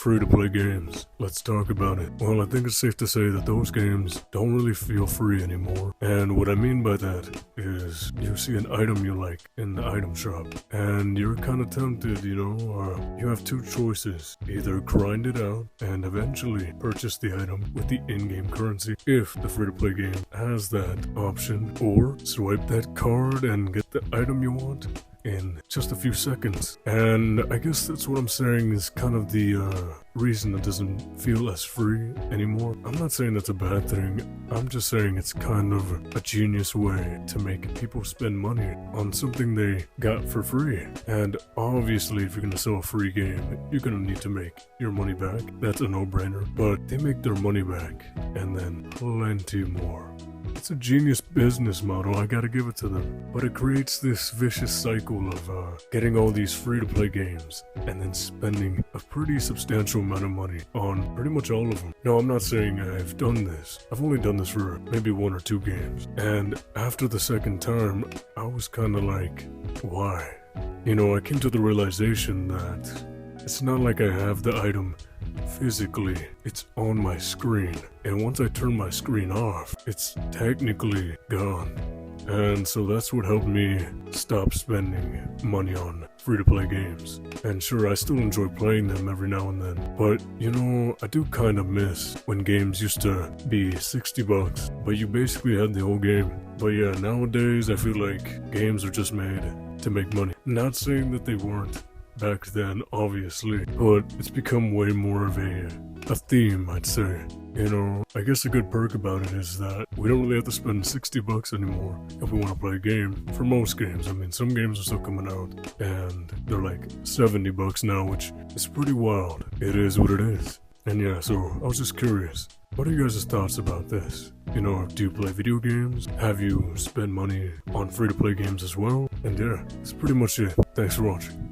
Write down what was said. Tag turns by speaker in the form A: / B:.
A: free-to-play games. Let's talk about it. Well, I think it's safe to say that those games don't really feel free anymore. And what I mean by that is you see an item you like in the item shop, and you're kind of tempted, you have two choices. Either grind it out and eventually purchase the item with the in-game currency if the free-to-play game has that option, or swipe that card and get the item you want in just a few seconds. And I guess that's what I'm saying is kind of the reason it doesn't feel as free anymore. I'm not saying that's a bad thing. I'm just saying it's kind of a genius way to make people spend money on something they got for free. And obviously, if you're gonna sell a free game, you're gonna need to make your money back. That's a no-brainer. But they make their money back and then plenty more. It's a genius business model, I gotta give it to them. But it creates this vicious cycle of getting all these free-to-play games and then spending a pretty substantial amount of money on pretty much all of them. No, I'm not saying I've done this. I've only done this for maybe 1 or 2 games. And after the second time, I was kind of like, why? I came to the realization that it's not like I have the item physically, it's on my screen, and once I turn my screen off, it's technically gone. And so that's what helped me stop spending money on free-to-play games. And sure, I still enjoy playing them every now and then, but I do kind of miss when games used to be $60, but you basically had the whole game. But yeah, nowadays I feel like games are just made to make money. Not saying that they weren't back then, obviously, but it's become way more of a theme, I'd say. I guess a good perk about it is that we don't really have to spend $60 anymore if we want to play a game. For most games, I mean, some games are still coming out and they're like $70 now, which is pretty wild. It is what it is. And yeah, so I was just curious, what are you guys' thoughts about this? Do you play video games? Have you spent money on free-to-play games as well? And yeah, that's pretty much it. Thanks for watching.